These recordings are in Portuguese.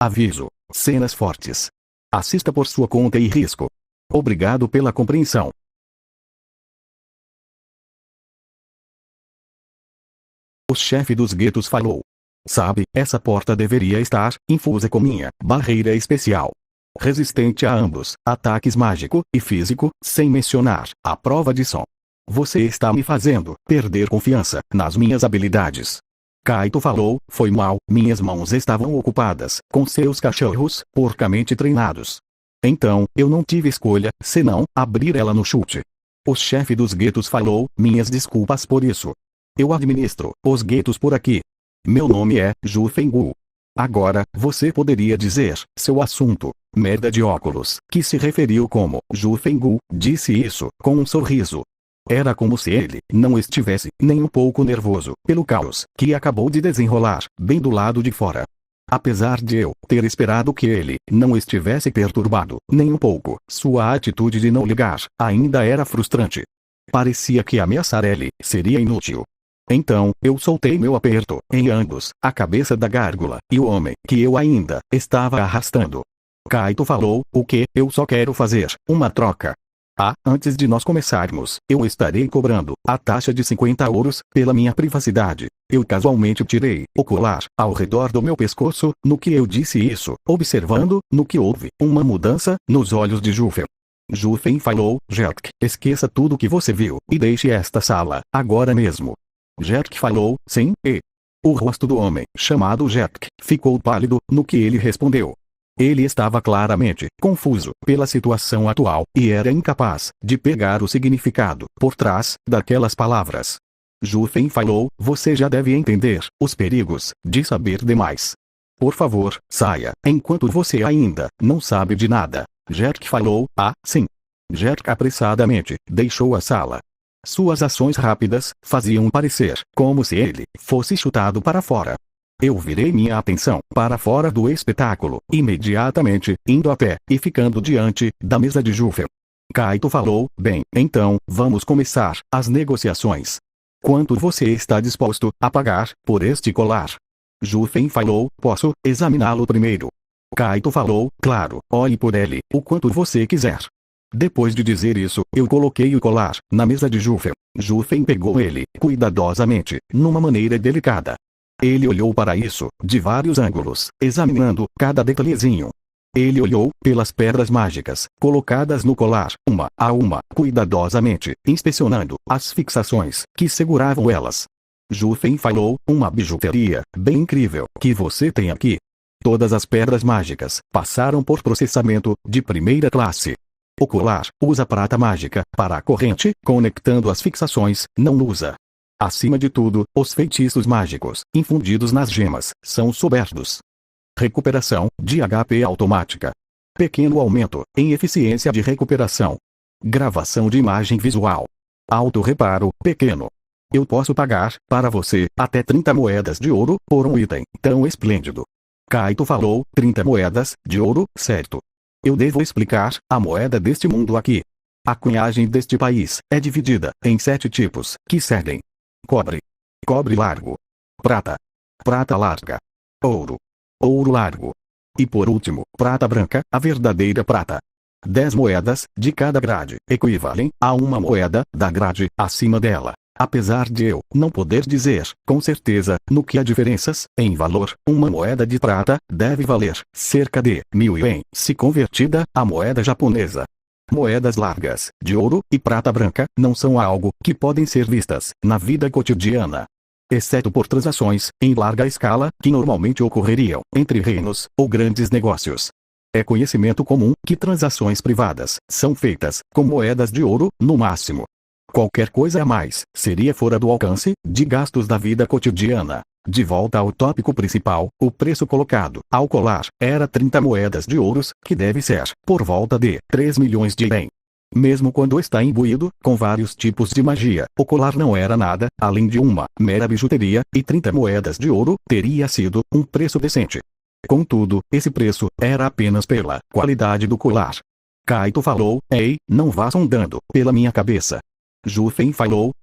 Aviso: cenas fortes. Assista por sua conta e risco. Obrigado pela compreensão. O chefe dos guetos falou. Sabe, essa porta deveria estar infusa com minha barreira especial. Resistente a ambos, ataques mágico e físico, sem mencionar a prova de som. Você está me fazendo perder confiança nas minhas habilidades. Kaito falou, foi mal, minhas mãos estavam ocupadas com seus cachorros, porcamente treinados. Então, eu não tive escolha, senão, abrir ela no chute. O chefe dos guetos falou, minhas desculpas por isso. Eu administro os guetos por aqui. Meu nome é Ju Fenggu. Agora, você poderia dizer, seu assunto, merda de óculos, que se referiu como Ju Fenggu, disse isso, com um sorriso. Era como se ele não estivesse nem um pouco nervoso pelo caos que acabou de desenrolar, bem do lado de fora. Apesar de eu ter esperado que ele não estivesse perturbado, nem um pouco, sua atitude de não ligar ainda era frustrante. Parecia que ameaçar ele seria inútil. Então, eu soltei meu aperto em ambos, a cabeça da gárgula e o homem que eu ainda estava arrastando. Kaito falou, o que? Eu só quero fazer uma troca. Antes de nós começarmos, eu estarei cobrando a taxa de 50 ouros pela minha privacidade. Eu casualmente tirei o colar ao redor do meu pescoço, no que eu disse isso, observando, no que houve, uma mudança nos olhos de Jufen. Jufen falou, Jerk, esqueça tudo que você viu, e deixe esta sala, agora mesmo. Jerk falou, sim, e... O rosto do homem, chamado Jerk, ficou pálido, no que ele respondeu. Ele estava claramente confuso pela situação atual, e era incapaz de pegar o significado por trás daquelas palavras. Jufen falou, você já deve entender os perigos de saber demais. Por favor, saia, enquanto você ainda não sabe de nada. Jerk falou, sim. Jerk apressadamente deixou a sala. Suas ações rápidas faziam parecer como se ele fosse chutado para fora. Eu virei minha atenção para fora do espetáculo, imediatamente, indo a pé, e ficando diante da mesa de Jufen. Kaito falou, bem, então, vamos começar as negociações. Quanto você está disposto a pagar por este colar? Jufen falou, posso examiná-lo primeiro. Kaito falou, claro, olhe por ele, o quanto você quiser. Depois de dizer isso, eu coloquei o colar na mesa de Jufen. Jufen pegou ele, cuidadosamente, numa maneira delicada. Ele olhou para isso, de vários ângulos, examinando cada detalhezinho. Ele olhou pelas pedras mágicas, colocadas no colar, uma a uma, cuidadosamente, inspecionando as fixações que seguravam elas. Jufen falou, uma bijuteria, bem incrível, que você tem aqui. Todas as pedras mágicas passaram por processamento de primeira classe. O colar usa prata mágica para a corrente, conectando as fixações, não usa. Acima de tudo, os feitiços mágicos, infundidos nas gemas, são soberdos. Recuperação de HP automática. Pequeno aumento em eficiência de recuperação. Gravação de imagem visual. Auto-reparo, pequeno. Eu posso pagar, para você, até 30 moedas de ouro, por um item tão esplêndido. Kaito falou, 30 moedas de ouro, certo. Eu devo explicar a moeda deste mundo aqui. A cunhagem deste país é dividida em 7 tipos, que seguem. Cobre. Cobre largo. Prata. Prata larga. Ouro. Ouro largo. E por último, prata branca, a verdadeira prata. 10 moedas de cada grade equivalem a uma moeda da grade acima dela. Apesar de eu não poder dizer, com certeza, no que há diferenças, em valor, uma moeda de prata deve valer cerca de 1000 ien, se convertida à moeda japonesa. Moedas largas, de ouro e prata branca, não são algo que podem ser vistas na vida cotidiana. Exceto por transações, em larga escala, que normalmente ocorreriam entre reinos ou grandes negócios. É conhecimento comum que transações privadas são feitas com moedas de ouro, no máximo. Qualquer coisa a mais seria fora do alcance de gastos da vida cotidiana. De volta ao tópico principal, o preço colocado ao colar era 30 moedas de ouros, que deve ser por volta de 3 milhões de ien. Mesmo quando está imbuído com vários tipos de magia, o colar não era nada além de uma mera bijuteria, e 30 moedas de ouro teria sido um preço decente. Contudo, esse preço era apenas pela qualidade do colar. Kaito falou, ei, não vá sondando pela minha cabeça. Jufen falou,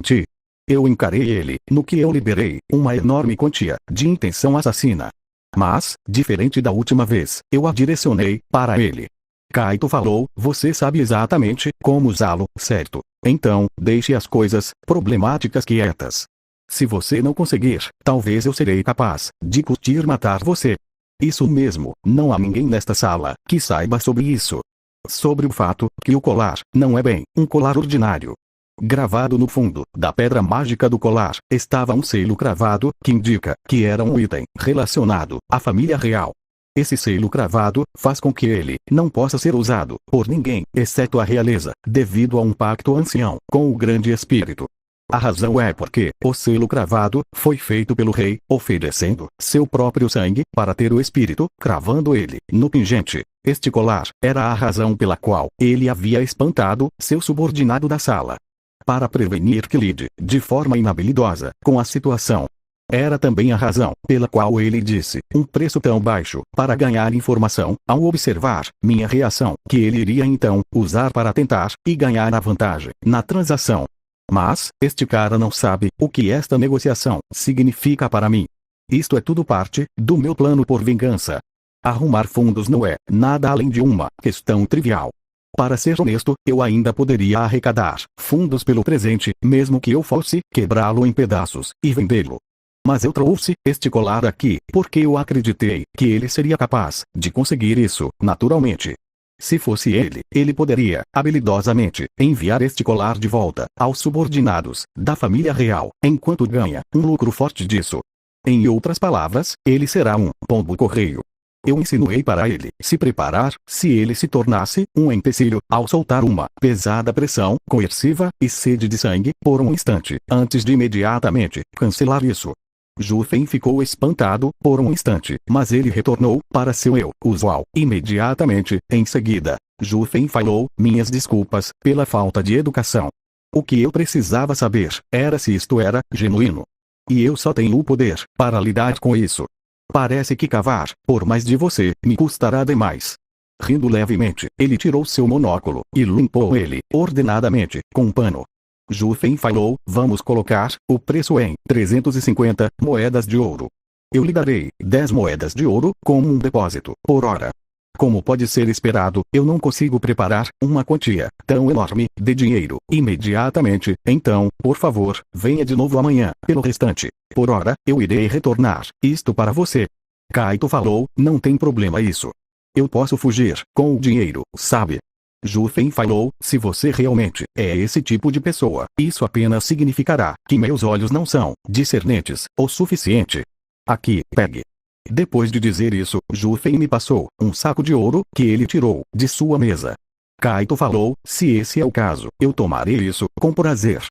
Eu encarei ele, no que eu liberei uma enorme quantia de intenção assassina. Mas, diferente da última vez, eu a direcionei para ele. Kaito falou, você sabe exatamente como usá-lo, certo? Então, deixe as coisas problemáticas quietas. Se você não conseguir, talvez eu serei capaz de curtir matar você. Isso mesmo, não há ninguém nesta sala que saiba sobre isso. Sobre o fato que o colar não é bem um colar ordinário. Gravado no fundo da pedra mágica do colar, estava um selo cravado que indica que era um item relacionado à família real. Esse selo cravado faz com que ele não possa ser usado por ninguém, exceto a realeza, devido a um pacto ancião com o grande espírito. A razão é porque o selo cravado foi feito pelo rei, oferecendo seu próprio sangue para ter o espírito, cravando ele no pingente. Este colar era a razão pela qual ele havia espantado seu subordinado da sala. Para prevenir que lide de forma inabilidosa com a situação. Era também a razão pela qual ele disse um preço tão baixo para ganhar informação, ao observar minha reação, que ele iria então usar para tentar e ganhar a vantagem na transação. Mas, este cara não sabe o que esta negociação significa para mim. Isto é tudo parte do meu plano por vingança. Arrumar fundos não é nada além de uma questão trivial. Para ser honesto, eu ainda poderia arrecadar fundos pelo presente, mesmo que eu fosse quebrá-lo em pedaços e vendê-lo. Mas eu trouxe este colar aqui porque eu acreditei que ele seria capaz de conseguir isso, naturalmente. Se fosse ele, ele poderia, habilidosamente, enviar este colar de volta aos subordinados da família real, enquanto ganha um lucro forte disso. Em outras palavras, ele será um pombo-correio. Eu insinuei para ele se preparar se ele se tornasse um empecilho ao soltar uma pesada pressão coerciva e sede de sangue por um instante, antes de imediatamente cancelar isso. Jufen ficou espantado por um instante, mas ele retornou para seu eu usual imediatamente. Em seguida, Jufen falou, minhas desculpas pela falta de educação. O que eu precisava saber era se isto era genuíno. E eu só tenho o poder para lidar com isso. Parece que cavar por mais de você me custará demais. Rindo levemente, ele tirou seu monóculo e limpou ele ordenadamente com um pano. Jufen falou, vamos colocar o preço em 350 moedas de ouro. Eu lhe darei 10 moedas de ouro como um depósito por hora. Como pode ser esperado, eu não consigo preparar uma quantia tão enorme de dinheiro imediatamente, então, por favor, venha de novo amanhã. Pelo restante, por hora, eu irei retornar isto para você. Kaito falou, não tem problema isso. Eu posso fugir com o dinheiro, sabe? Jufen falou, se você realmente é esse tipo de pessoa, isso apenas significará que meus olhos não são discernentes o suficiente. Aqui, pegue. Depois de dizer isso, Jufen me passou um saco de ouro que ele tirou de sua mesa. Kaito falou, se esse é o caso, eu tomarei isso com prazer.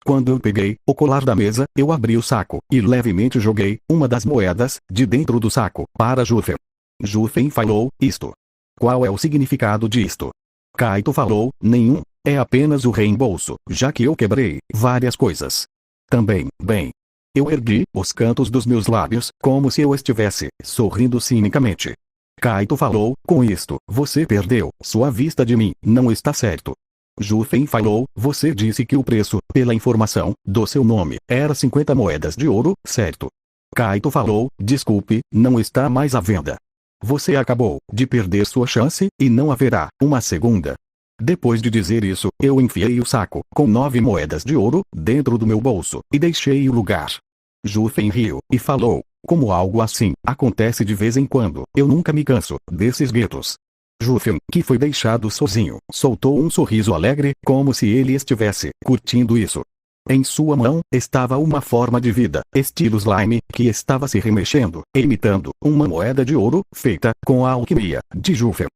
Quando eu peguei o colar da mesa, eu abri o saco e levemente joguei uma das moedas de dentro do saco para Jufen. Jufen falou, isto. Qual é o significado disto? Kaito falou, nenhum, é apenas o reembolso, já que eu quebrei várias coisas. Também, bem. Eu ergui os cantos dos meus lábios, como se eu estivesse sorrindo cinicamente. Kaito falou, com isto, você perdeu sua vista de mim, não está certo. Jufen falou, você disse que o preço, pela informação, do seu nome, era 50 moedas de ouro, certo? Kaito falou, desculpe, não está mais à venda. Você acabou de perder sua chance, e não haverá uma segunda. Depois de dizer isso, eu enfiei o saco com 9 moedas de ouro dentro do meu bolso e deixei o lugar. Jufen riu e falou, como algo assim acontece de vez em quando, eu nunca me canso desses guetos. Jufen, que foi deixado sozinho, soltou um sorriso alegre, como se ele estivesse curtindo isso. Em sua mão, estava uma forma de vida, estilo slime, que estava se remexendo, imitando uma moeda de ouro, feita com a alquimia de Jufen.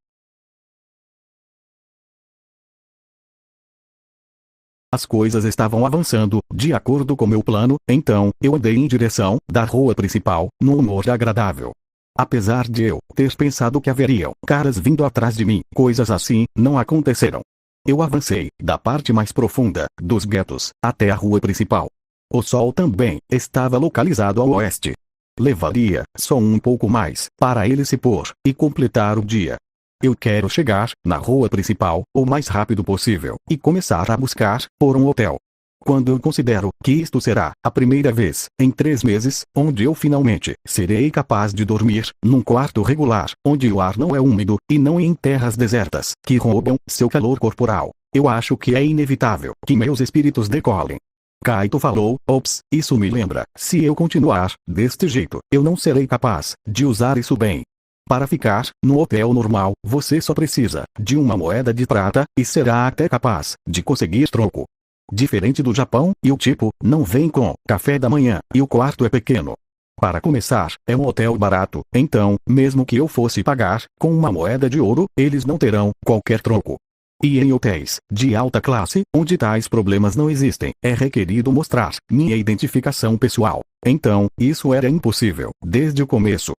As coisas estavam avançando, de acordo com meu plano, então, eu andei em direção da rua principal, num humor agradável. Apesar de eu ter pensado que haveriam caras vindo atrás de mim, coisas assim não aconteceram. Eu avancei da parte mais profunda dos guetos até a rua principal. O sol também estava localizado ao oeste. Levaria só um pouco mais para ele se pôr e completar o dia. Eu quero chegar na rua principal o mais rápido possível e começar a buscar por um hotel. quando eu considero que isto será a primeira vez, em 3 meses, onde eu finalmente serei capaz de dormir num quarto regular, onde o ar não é úmido, e não em terras desertas, que roubam seu calor corporal, eu acho que é inevitável que meus espíritos decolem. Kaito falou, ops, isso me lembra, se eu continuar deste jeito, eu não serei capaz de usar isso bem. Para ficar no hotel normal, você só precisa de uma moeda de prata, e será até capaz de conseguir troco. Diferente do Japão, e o tipo não vem com café da manhã, e o quarto é pequeno. Para começar, é um hotel barato, então, mesmo que eu fosse pagar com uma moeda de ouro, eles não terão qualquer troco. E em hotéis de alta classe, onde tais problemas não existem, é requerido mostrar minha identificação pessoal. Então, isso era impossível desde o começo.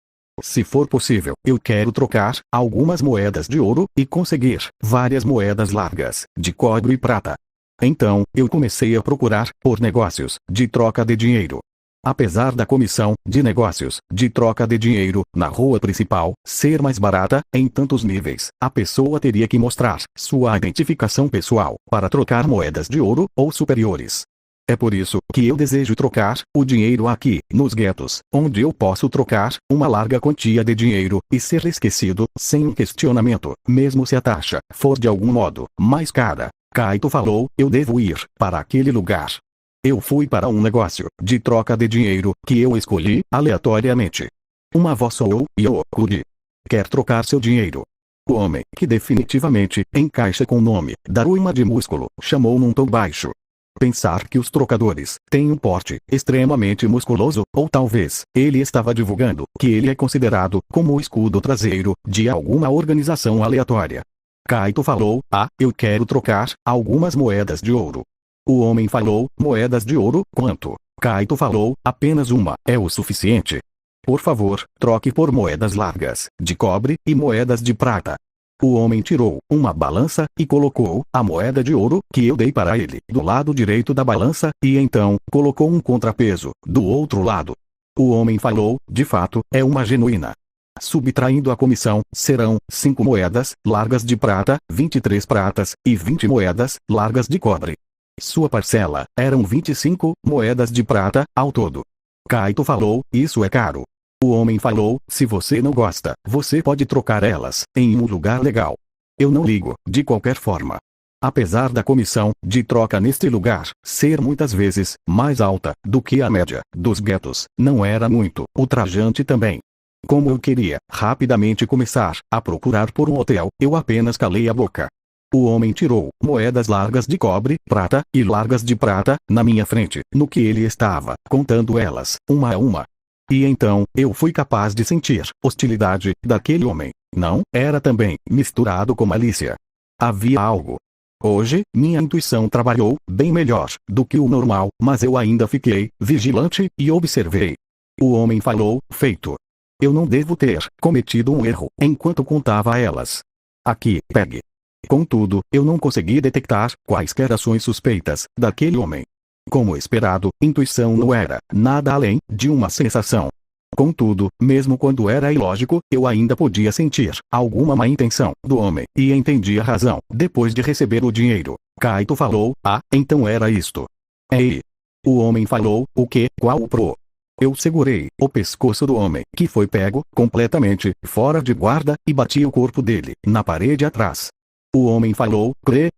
Se for possível, eu quero trocar algumas moedas de ouro e conseguir várias moedas largas de cobre e prata. Então, eu comecei a procurar por negócios de troca de dinheiro. Apesar da comissão de negócios de troca de dinheiro na rua principal ser mais barata em tantos níveis, a pessoa teria que mostrar sua identificação pessoal para trocar moedas de ouro ou superiores. É por isso que eu desejo trocar o dinheiro aqui, nos guetos, onde eu posso trocar uma larga quantia de dinheiro e ser esquecido sem um questionamento, mesmo se a taxa for de algum modo mais cara. Kaito falou, eu devo ir para aquele lugar. Eu fui para um negócio de troca de dinheiro que eu escolhi aleatoriamente. Uma voz soou, Yokuri. Quer trocar seu dinheiro? O homem, que definitivamente encaixa com o nome Daruma de músculo, chamou num tom baixo. Pensar que os trocadores têm um porte extremamente musculoso, ou talvez ele estava divulgando que ele é considerado como o escudo traseiro de alguma organização aleatória. Kaito falou, eu quero trocar algumas moedas de ouro. O homem falou, moedas de ouro, quanto? Kaito falou, apenas uma, é o suficiente. Por favor, troque por moedas largas, de cobre, e moedas de prata. O homem tirou uma balança, e colocou a moeda de ouro, que eu dei para ele, do lado direito da balança, e então, colocou um contrapeso, do outro lado. O homem falou, de fato, é uma genuína. Subtraindo a comissão, serão 5 moedas largas de prata, 23 pratas, e 20 moedas largas de cobre. Sua parcela eram 25 moedas de prata, ao todo. Kaito falou, isso é caro. O homem falou, se você não gosta, você pode trocar elas em um lugar legal. Eu não ligo, de qualquer forma. Apesar da comissão de troca neste lugar ser muitas vezes mais alta do que a média dos guetos, não era muito ultrajante também. Como eu queria rapidamente começar a procurar por um hotel, eu apenas calei a boca. O homem tirou moedas largas de cobre, prata, e largas de prata, na minha frente, no que ele estava contando elas, uma a uma. E então, eu fui capaz de sentir hostilidade daquele homem. Não, era também misturado com malícia. Havia algo. Hoje, minha intuição trabalhou bem melhor do que o normal, mas eu ainda fiquei vigilante e observei. O homem falou, feito. Eu não devo ter cometido um erro enquanto contava elas. Aqui, pegue. Contudo, eu não consegui detectar quaisquer ações suspeitas daquele homem. Como esperado, intuição não era nada além de uma sensação. Contudo, mesmo quando era ilógico, eu ainda podia sentir alguma má intenção do homem, e entendi a razão, depois de receber o dinheiro. Kaito falou, então era isto. Ei! O homem falou, o quê? Qual o pro? Eu segurei o pescoço do homem, que foi pego completamente fora de guarda, e bati o corpo dele na parede atrás. O homem falou,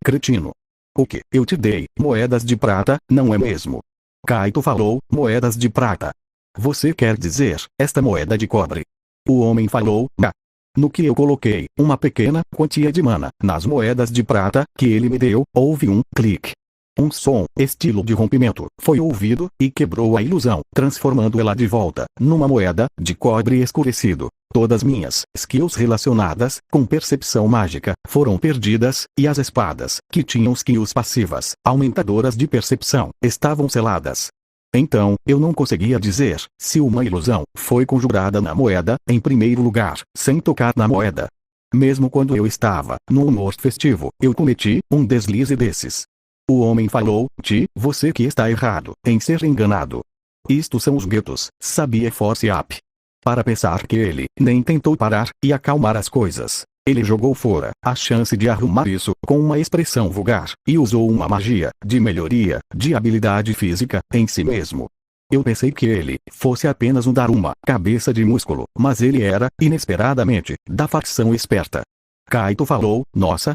cretino. O que? Eu te dei moedas de prata, não é mesmo? Kaito falou, moedas de prata. Você quer dizer, esta moeda de cobre? O homem falou, No que eu coloquei uma pequena quantia de mana nas moedas de prata que ele me deu, houve um clique. Um som, estilo de rompimento, foi ouvido, e quebrou a ilusão, transformando-ela de volta numa moeda de cobre escurecido. Todas minhas skills relacionadas com percepção mágica foram perdidas, e as espadas, que tinham skills passivas, aumentadoras de percepção, estavam seladas. Então, eu não conseguia dizer se uma ilusão foi conjurada na moeda, em primeiro lugar, sem tocar na moeda. Mesmo quando eu estava no humor festivo, eu cometi um deslize desses. O homem falou, você que está errado em ser enganado. Isto são os guetos, sabia Force Up. Para pensar que ele nem tentou parar e acalmar as coisas. Ele jogou fora a chance de arrumar isso com uma expressão vulgar, e usou uma magia de melhoria de habilidade física em si mesmo. Eu pensei que ele fosse apenas um Daruma, cabeça de músculo, mas ele era, inesperadamente, da facção esperta. Kaito falou, nossa,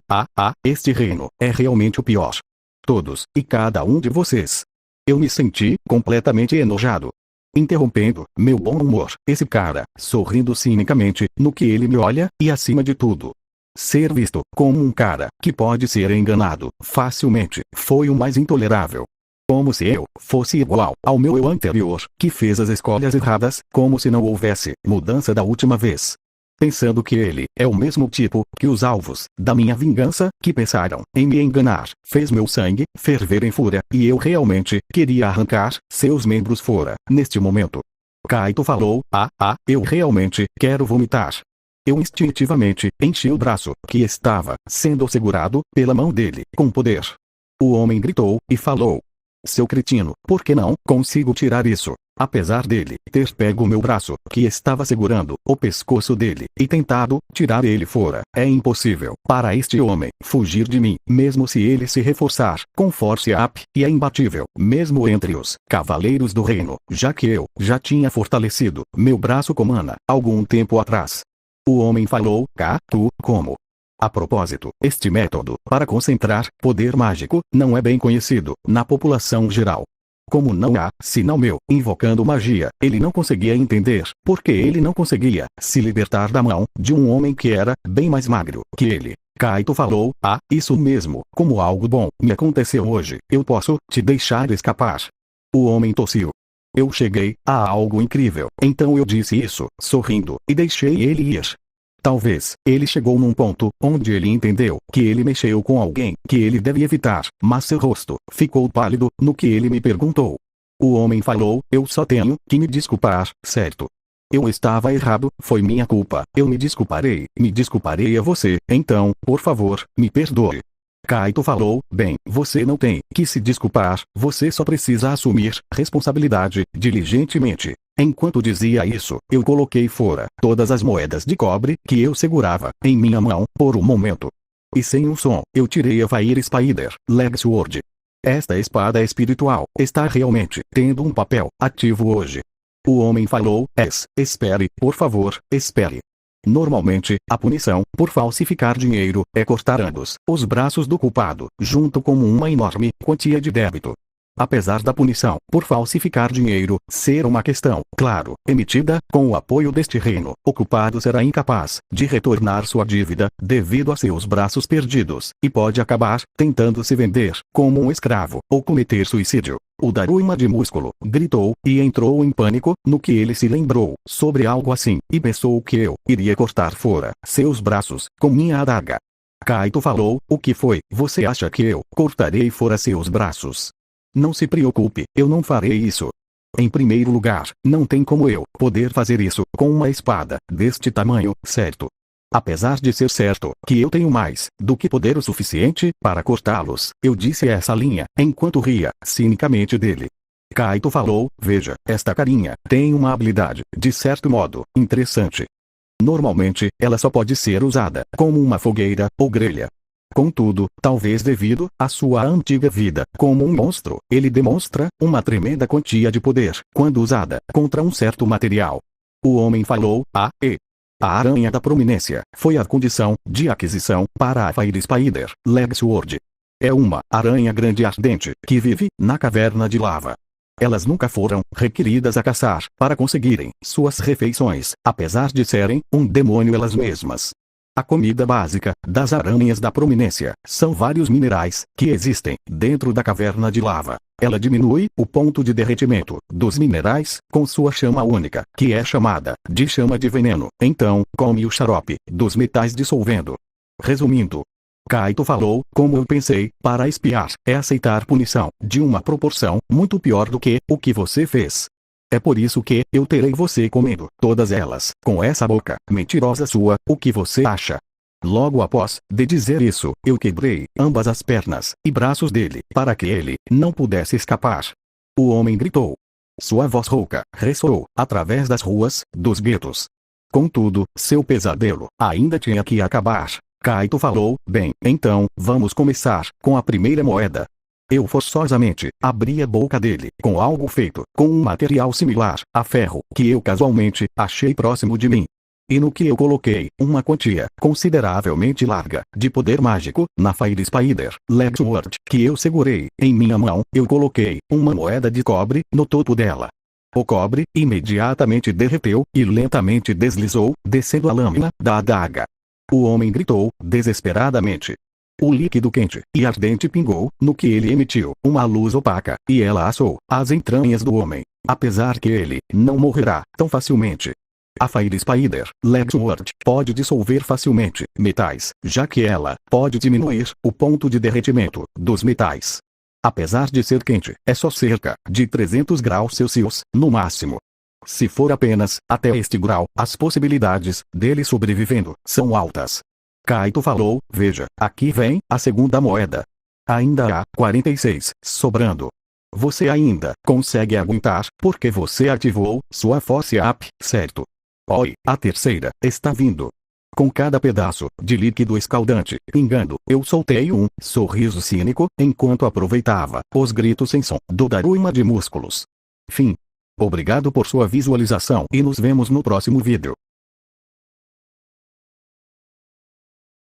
este reino é realmente o pior. Todos e cada um de vocês. Eu me senti completamente enojado. Interrompendo meu bom humor, esse cara, sorrindo cinicamente, no que ele me olha, e acima de tudo, ser visto como um cara que pode ser enganado facilmente, foi o mais intolerável. Como se eu fosse igual ao meu eu anterior, que fez as escolhas erradas, como se não houvesse mudança da última vez. Pensando que ele é o mesmo tipo que os alvos da minha vingança, que pensaram em me enganar, fez meu sangue ferver em fúria, e eu realmente queria arrancar seus membros fora, neste momento. Kaito falou, eu realmente quero vomitar. Eu instintivamente enchi o braço, que estava sendo segurado pela mão dele, com poder. O homem gritou, e falou. Seu cretino, por que não consigo tirar isso? Apesar dele ter pego meu braço, que estava segurando o pescoço dele, e tentado tirar ele fora, é impossível para este homem fugir de mim, mesmo se ele se reforçar com Force Up, e é imbatível, mesmo entre os cavaleiros do reino, já que eu já tinha fortalecido meu braço com mana algum tempo atrás. O homem falou, como? A propósito, este método para concentrar poder mágico não é bem conhecido na população geral. Como não há sinal meu invocando magia, ele não conseguia entender porque ele não conseguia se libertar da mão de um homem que era bem mais magro que ele. Kaito falou, isso mesmo, como algo bom me aconteceu hoje, eu posso te deixar escapar. O homem tossiu. Eu cheguei a algo incrível, então eu disse isso, sorrindo, e deixei ele ir. Talvez ele chegou num ponto onde ele entendeu que ele mexeu com alguém que ele deve evitar, mas seu rosto ficou pálido no que ele me perguntou. O homem falou, eu só tenho que me desculpar, certo? Eu estava errado, foi minha culpa, eu me desculparei a você, então, por favor, me perdoe. Kaito falou, bem, você não tem que se desculpar, você só precisa assumir responsabilidade diligentemente. Enquanto dizia isso, eu coloquei fora todas as moedas de cobre que eu segurava em minha mão por um momento. E sem um som, eu tirei a Fire Spider Leg Sword. Esta espada espiritual está realmente tendo um papel ativo hoje. O homem falou, espere, por favor, espere. Normalmente, a punição por falsificar dinheiro é cortar ambos os braços do culpado, junto com uma enorme quantia de débito. Apesar da punição por falsificar dinheiro ser uma questão, claro, emitida com o apoio deste reino, o culpado será incapaz de retornar sua dívida devido a seus braços perdidos, e pode acabar tentando se vender como um escravo ou cometer suicídio. O Daruma de músculo gritou e entrou em pânico no que ele se lembrou sobre algo assim, e pensou que eu iria cortar fora seus braços com minha adaga. Kaito falou, o que foi? Você acha que eu cortarei fora seus braços? Não se preocupe, eu não farei isso. Em primeiro lugar, não tem como eu poder fazer isso com uma espada deste tamanho, certo? Apesar de ser certo que eu tenho mais do que poder o suficiente para cortá-los, eu disse essa linha, enquanto ria cinicamente dele. Kaito falou, veja, esta carinha tem uma habilidade, de certo modo, interessante. Normalmente, ela só pode ser usada como uma fogueira ou grelha. Contudo, talvez devido à sua antiga vida como um monstro, ele demonstra uma tremenda quantia de poder quando usada contra um certo material. O homem falou, a aranha da prominência foi a condição de aquisição para a Fire Spider Leg Sword. É uma aranha grande e ardente que vive na caverna de lava. Elas nunca foram requeridas a caçar para conseguirem suas refeições, apesar de serem um demônio elas mesmas. A comida básica das aranhas da prominência são vários minerais que existem dentro da caverna de lava. Ela diminui o ponto de derretimento dos minerais com sua chama única, que é chamada de chama de veneno. Então, come o xarope dos metais dissolvendo. Resumindo, Kaito falou, como eu pensei, para espiar é aceitar punição de uma proporção muito pior do que o que você fez. É por isso que eu terei você comendo todas elas, com essa boca mentirosa sua, o que você acha? Logo após de dizer isso, eu quebrei ambas as pernas e braços dele, para que ele não pudesse escapar. O homem gritou. Sua voz rouca ressoou através das ruas dos guetos. Contudo, seu pesadelo ainda tinha que acabar. Kaito falou, bem, então, vamos começar com a primeira moeda. Eu forçosamente abri a boca dele com algo feito com um material similar a ferro que eu casualmente achei próximo de mim. E no que eu coloquei uma quantia consideravelmente larga de poder mágico na Fire Spider Legsword que eu segurei em minha mão, eu coloquei uma moeda de cobre no topo dela. O cobre imediatamente derreteu e lentamente deslizou, descendo a lâmina da adaga. O homem gritou desesperadamente. O líquido quente e ardente pingou no que ele emitiu uma luz opaca, e ela assou as entranhas do homem, apesar que ele não morrerá tão facilmente. A Fire Spider Legsword pode dissolver facilmente metais, já que ela pode diminuir o ponto de derretimento dos metais. Apesar de ser quente, é só cerca de 300 graus Celsius, no máximo. Se for apenas até este grau, as possibilidades dele sobrevivendo são altas. Kaito falou, veja, aqui vem a segunda moeda. Ainda há 46 sobrando. Você ainda consegue aguentar, porque você ativou sua Force Up, certo? Oi, a terceira está vindo. Com cada pedaço de líquido escaldante pingando, eu soltei um sorriso cínico, enquanto aproveitava os gritos sem som do Daruma de músculos. Fim. Obrigado por sua visualização e nos vemos no próximo vídeo.